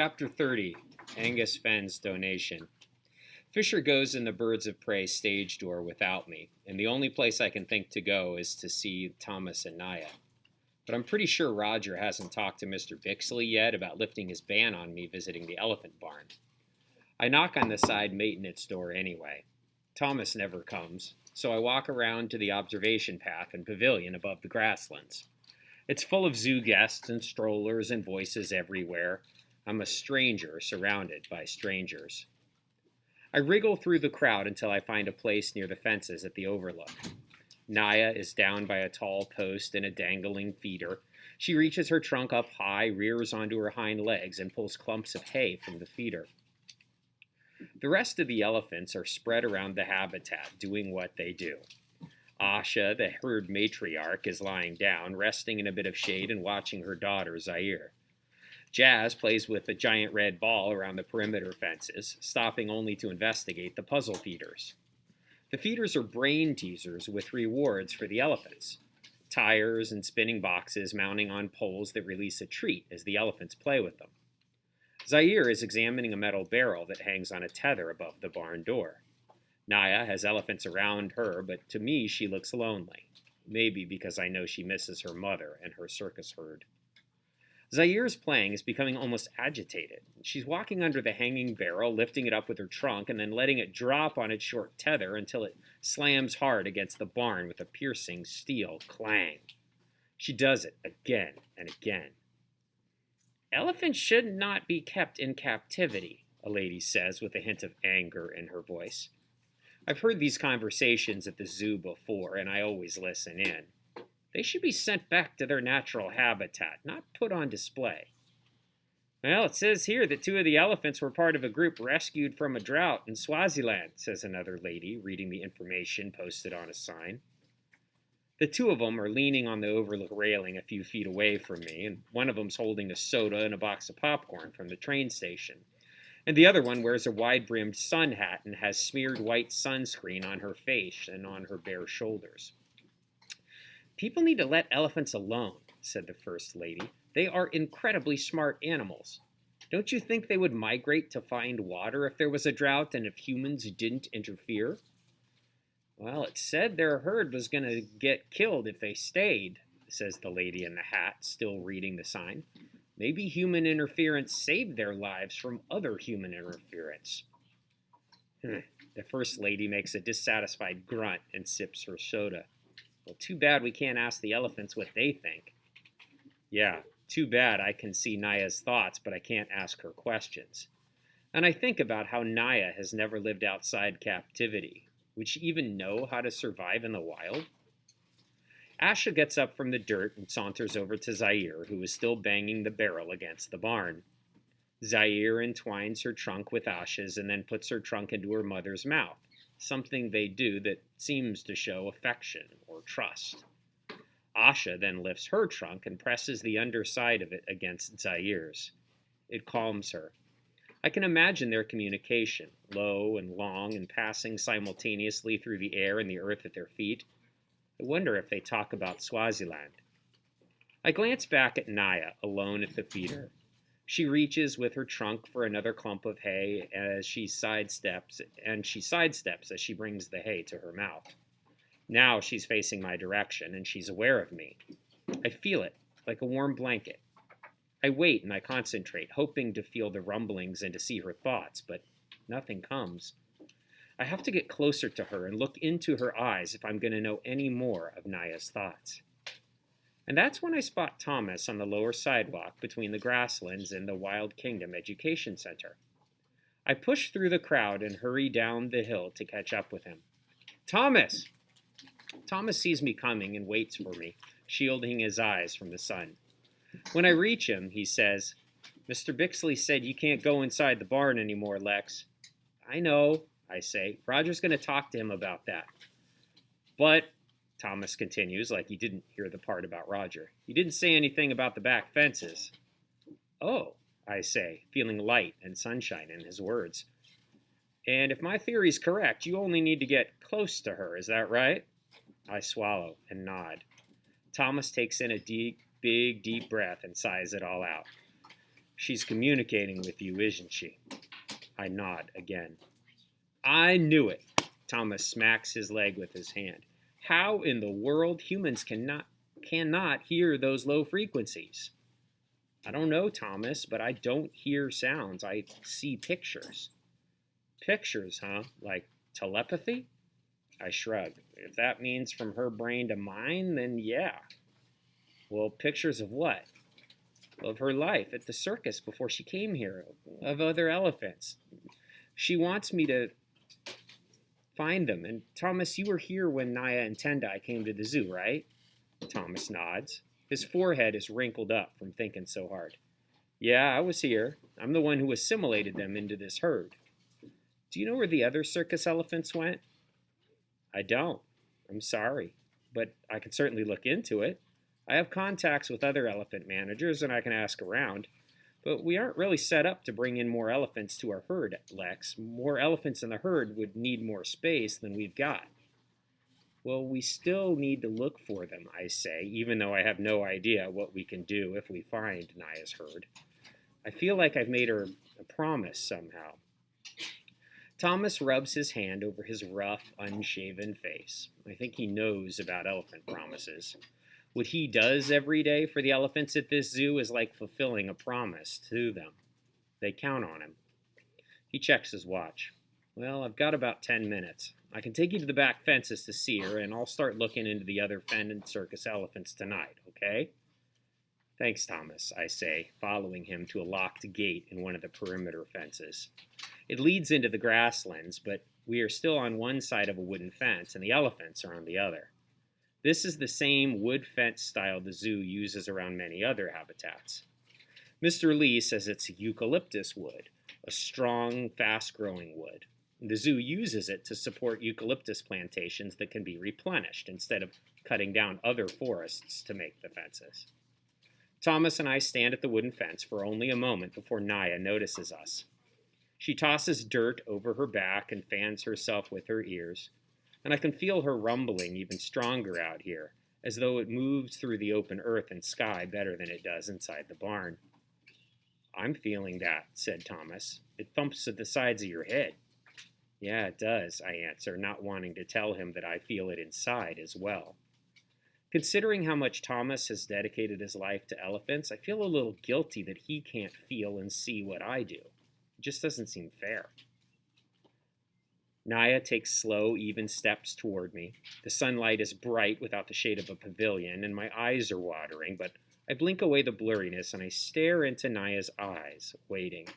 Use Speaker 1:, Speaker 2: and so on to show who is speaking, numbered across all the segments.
Speaker 1: Chapter 30, Angus Fenn's Donation. Fisher goes in the Birds of Prey stage door without me, and the only place I can think to go is to see Thomas and Naya. But I'm pretty sure Roger hasn't talked to Mr. Bixley yet about lifting his ban on me visiting the elephant barn. I knock on the side maintenance door anyway. Thomas never comes, so I walk around to the observation path and pavilion above the grasslands. It's full of zoo guests and strollers and voices everywhere. I'm a stranger surrounded by strangers. I wriggle through the crowd until I find a place near the fences at the overlook. Naya is down by a tall post in a dangling feeder. She reaches her trunk up high, rears onto her hind legs, and pulls clumps of hay from the feeder. The rest of the elephants are spread around the habitat, doing what they do. Asha, the herd matriarch, is lying down, resting in a bit of shade and watching her daughter, Zaire. Jazz plays with a giant red ball around the perimeter fences, stopping only to investigate the puzzle feeders. The feeders are brain teasers with rewards for the elephants. Tires and spinning boxes mounting on poles that release a treat as the elephants play with them. Zaire is examining a metal barrel that hangs on a tether above the barn door. Naya has elephants around her, but to me she looks lonely. Maybe because I know she misses her mother and her circus herd. Zaire's playing is becoming almost agitated. She's walking under the hanging barrel, lifting it up with her trunk, and then letting it drop on its short tether until it slams hard against the barn with a piercing steel clang. She does it again and again. "Elephants should not be kept in captivity," a lady says with a hint of anger in her voice. I've heard these conversations at the zoo before, and I always listen in. They should be sent back to their natural habitat, not put on display. "Well, it says here that 2 of the elephants were part of a group rescued from a drought in Swaziland," says another lady, reading the information posted on a sign. The 2 of them are leaning on the overlook railing a few feet away from me, and one of them's holding a soda and a box of popcorn from the train station. And the other one wears a wide-brimmed sun hat and has smeared white sunscreen on her face and on her bare shoulders. "People need to let elephants alone," said the first lady. "They are incredibly smart animals. Don't you think they would migrate to find water if there was a drought and if humans didn't interfere?" "Well, it said their herd was going to get killed if they stayed," says the lady in the hat, still reading the sign. "Maybe human interference saved their lives from other human interference." The first lady makes a dissatisfied grunt and sips her soda. "Well, too bad we can't ask the elephants what they think." "Yeah, too bad I can see Naya's thoughts, but I can't ask her questions." And I think about how Naya has never lived outside captivity. Would she even know how to survive in the wild? Asha gets up from the dirt and saunters over to Zaire, who is still banging the barrel against the barn. Zaire entwines her trunk with Asha's and then puts her trunk into her mother's mouth, something they do that seems to show affection or trust. Asha then lifts her trunk and presses the underside of it against Zaire's. It calms her. I can imagine their communication, low and long and passing simultaneously through the air and the earth at their feet. I wonder if they talk about Swaziland. I glance back at Naya, alone at the feeder. She reaches with her trunk for another clump of hay as she sidesteps as she brings the hay to her mouth. Now she's facing my direction, and she's aware of me. I feel it, like a warm blanket. I wait and I concentrate, hoping to feel the rumblings and to see her thoughts, but nothing comes. I have to get closer to her and look into her eyes if I'm going to know any more of Naya's thoughts. And that's when I spot Thomas on the lower sidewalk between the grasslands and the Wild Kingdom Education Center. I push through the crowd and hurry down the hill to catch up with him. "Thomas!" Thomas sees me coming and waits for me, shielding his eyes from the sun. When I reach him, he says, "Mr. Bixley said you can't go inside the barn anymore, Lex." "I know," I say. "Roger's going to talk to him about that." "But," Thomas continues, like he didn't hear the part about Roger, "he didn't say anything about the back fences." "Oh," I say, feeling light and sunshine in his words. "And if my theory's correct, you only need to get close to her, is that right?" I swallow and nod. Thomas takes in a deep breath and sighs it all out. She's communicating with you, isn't she? I nod again. I knew it. Thomas smacks his leg with his hand. How in the world humans cannot hear those low frequencies? I don't know, Thomas, but I don't hear sounds. I see pictures. Pictures, huh? Like telepathy? I shrug. If that means from her brain to mine, then yeah. Well, pictures of what? Of her life at the circus before she came here, of other elephants. She wants me to find them. And Thomas, you were here when Naya and Tendai came to the zoo, right? Thomas nods. His forehead is wrinkled up from thinking so hard. Yeah, I was here. I'm the one who assimilated them into this herd. Do you know where the other circus elephants went? I don't. I'm sorry. But I can certainly look into it. I have contacts with other elephant managers and I can ask around. But we aren't really set up to bring in more elephants to our herd, Lex. More elephants in the herd would need more space than we've got. Well, we still need to look for them, I say, even though I have no idea what we can do if we find Naya's herd. I feel like I've made her a promise somehow. Thomas rubs his hand over his rough, unshaven face. I think he knows about elephant promises. What he does every day for the elephants at this zoo is like fulfilling a promise to them. They count on him. He checks his watch. Well, I've got about 10 minutes. I can take you to the back fences to see her, and I'll start looking into the other fen and circus elephants tonight, okay? Thanks, Thomas, I say, following him to a locked gate in one of the perimeter fences. It leads into the grasslands, but we are still on one side of a wooden fence, and the elephants are on the other. This is the same wood fence style the zoo uses around many other habitats. Mr. Lee says it's eucalyptus wood, a strong, fast-growing wood. The zoo uses it to support eucalyptus plantations that can be replenished instead of cutting down other forests to make the fences. Thomas and I stand at the wooden fence for only a moment before Naya notices us. She tosses dirt over her back and fans herself with her ears, and I can feel her rumbling even stronger out here, as though it moves through the open earth and sky better than it does inside the barn. I'm feeling that, said Thomas. It thumps at the sides of your head. Yeah, it does, I answer, not wanting to tell him that I feel it inside as well. Considering how much Thomas has dedicated his life to elephants, I feel a little guilty that he can't feel and see what I do. It just doesn't seem fair. Naya takes slow, even steps toward me. The sunlight is bright without the shade of a pavilion, and my eyes are watering, but I blink away the blurriness and I stare into Naya's eyes, waiting.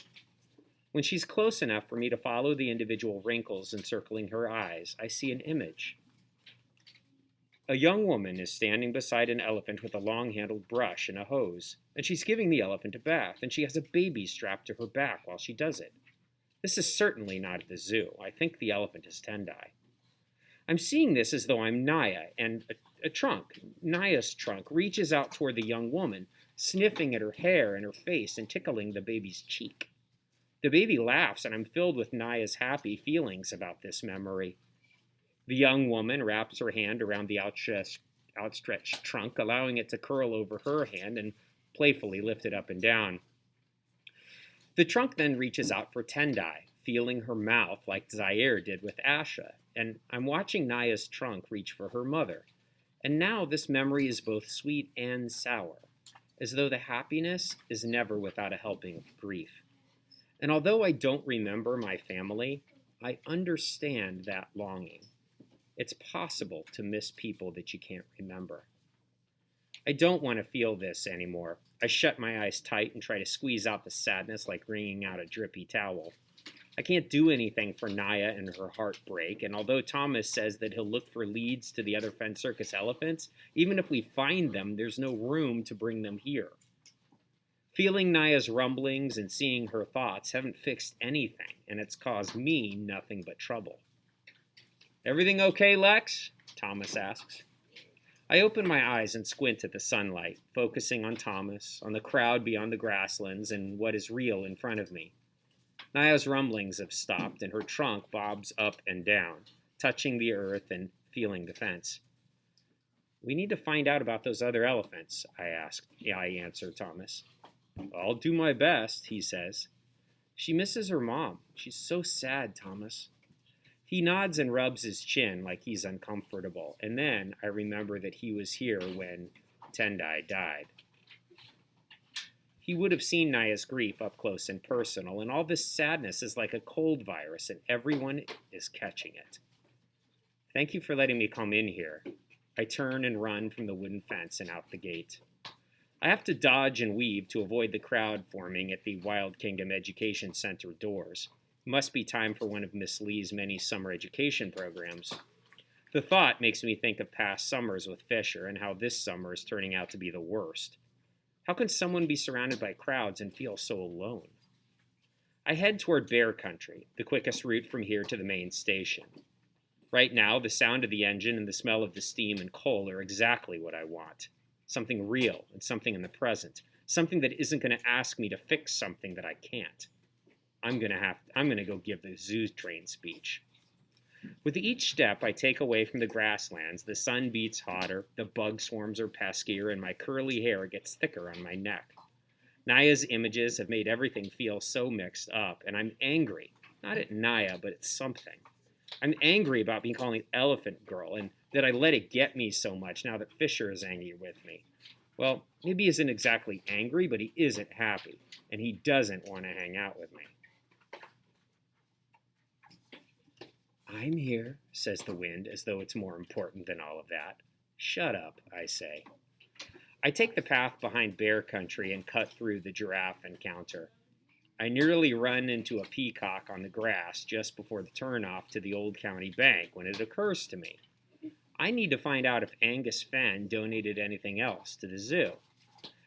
Speaker 1: When she's close enough for me to follow the individual wrinkles encircling her eyes, I see an image. A young woman is standing beside an elephant with a long-handled brush and a hose, and she's giving the elephant a bath, and she has a baby strapped to her back while she does it. This is certainly not at the zoo. I think the elephant is Tendai. I'm seeing this as though I'm Naya, and a trunk, Naya's trunk, reaches out toward the young woman, sniffing at her hair and her face and tickling the baby's cheek. The baby laughs, and I'm filled with Naya's happy feelings about this memory. The young woman wraps her hand around the outstretched trunk, allowing it to curl over her hand and playfully lift it up and down. The trunk then reaches out for Tendai, feeling her mouth like Zaire did with Asha, and I'm watching Naya's trunk reach for her mother. And now this memory is both sweet and sour, as though the happiness is never without a helping of grief. And although I don't remember my family, I understand that longing. It's possible to miss people that you can't remember. I don't want to feel this anymore. I shut my eyes tight and try to squeeze out the sadness like wringing out a drippy towel. I can't do anything for Naya and her heartbreak, and although Thomas says that he'll look for leads to the other Fen Circus elephants, even if we find them, there's no room to bring them here. Feeling Naya's rumblings and seeing her thoughts haven't fixed anything, and it's caused me nothing but trouble. Everything okay, Lex? Thomas asks. I open my eyes and squint at the sunlight, focusing on Thomas, on the crowd beyond the grasslands, and what is real in front of me. Naya's rumblings have stopped, and her trunk bobs up and down, touching the earth and feeling the fence. We need to find out about those other elephants, I answer Thomas. I'll do my best, he says. She misses her mom. She's so sad, Thomas. He nods and rubs his chin like he's uncomfortable, and then I remember that he was here when Tendai died. He would have seen Naya's grief up close and personal, and all this sadness is like a cold virus, and everyone is catching it. Thank you for letting me come in here. I turn and run from the wooden fence and out the gate. I have to dodge and weave to avoid the crowd forming at the Wild Kingdom Education Center doors. It must be time for one of Miss Lee's many summer education programs. The thought makes me think of past summers with Fisher and how this summer is turning out to be the worst. How can someone be surrounded by crowds and feel so alone? I head toward Bear Country, the quickest route from here to the main station. Right now, the sound of the engine and the smell of the steam and coal are exactly what I want. Something real and something in the present. Something that isn't going to ask me to fix something that I can't. I'm going to go give the zoo train speech. With each step I take away from the grasslands, the sun beats hotter, the bug swarms are peskier, and my curly hair gets thicker on my neck. Naya's images have made everything feel so mixed up, and I'm angry. Not at Naya, but at something. I'm angry about being called an elephant girl, and that I let it get me so much now that Fisher is angry with me. Well, maybe he isn't exactly angry, but he isn't happy, and he doesn't want to hang out with me. I'm here, says the wind, as though it's more important than all of that. Shut up, I say. I take the path behind Bear Country and cut through the giraffe encounter. I nearly run into a peacock on the grass just before the turnoff to the Old County Bank when it occurs to me. I need to find out if Angus Fenn donated anything else to the zoo.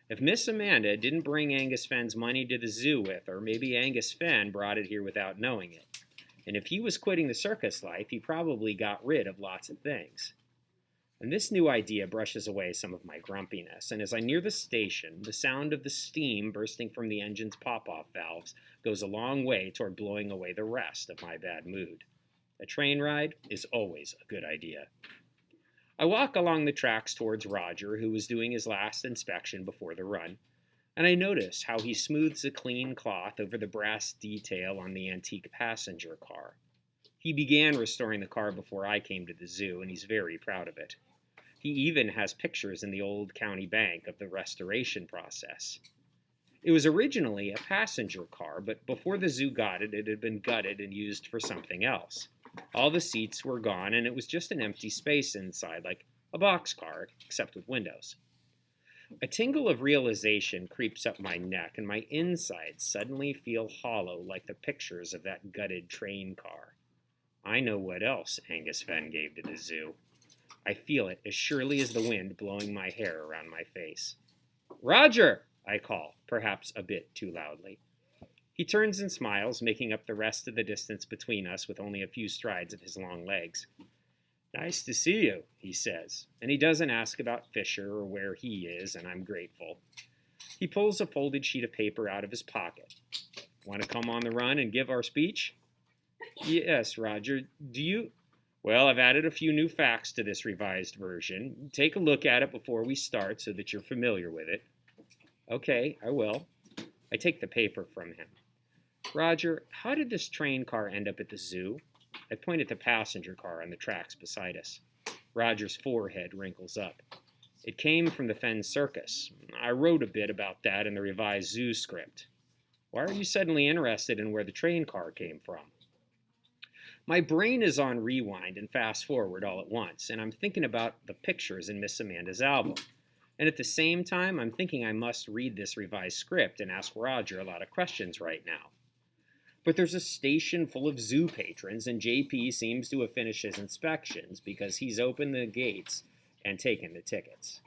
Speaker 1: If Miss Amanda didn't bring Angus Fenn's money to the zoo with her, maybe Angus Fenn brought it here without knowing it. And if he was quitting the circus life, he probably got rid of lots of things. And this new idea brushes away some of my grumpiness, and as I near the station, the sound of the steam bursting from the engine's pop-off valves goes a long way toward blowing away the rest of my bad mood. A train ride is always a good idea. I walk along the tracks towards Roger, who was doing his last inspection before the run, and I notice how he smooths a clean cloth over the brass detail on the antique passenger car. He began restoring the car before I came to the zoo, and he's very proud of it. He even has pictures in the Old County Bank of the restoration process. It was originally a passenger car, but before the zoo got it, it had been gutted and used for something else. All the seats were gone, and it was just an empty space inside, like a boxcar, except with windows. A tingle of realization creeps up my neck, and my insides suddenly feel hollow like the pictures of that gutted train car. I know what else Angus Fenn gave to the zoo. I feel it as surely as the wind blowing my hair around my face. Roger, I call, perhaps a bit too loudly. He turns and smiles, making up the rest of the distance between us with only a few strides of his long legs. Nice to see you, he says, and he doesn't ask about Fisher or where he is, and I'm grateful. He pulls a folded sheet of paper out of his pocket. Want to come on the run and give our speech? Yes, Roger. Do you? Well, I've added a few new facts to this revised version. Take a look at it before we start so that you're familiar with it. Okay, I will. I take the paper from him. Roger, how did this train car end up at the zoo? I point at the passenger car on the tracks beside us. Roger's forehead wrinkles up. It came from the Fenn Circus. I wrote a bit about that in the revised zoo script. Why are you suddenly interested in where the train car came from? My brain is on rewind and fast forward all at once, and I'm thinking about the pictures in Miss Amanda's album. And at the same time, I'm thinking I must read this revised script and ask Roger a lot of questions right now. But there's a station full of zoo patrons, and JP seems to have finished his inspections because he's opened the gates and taken the tickets.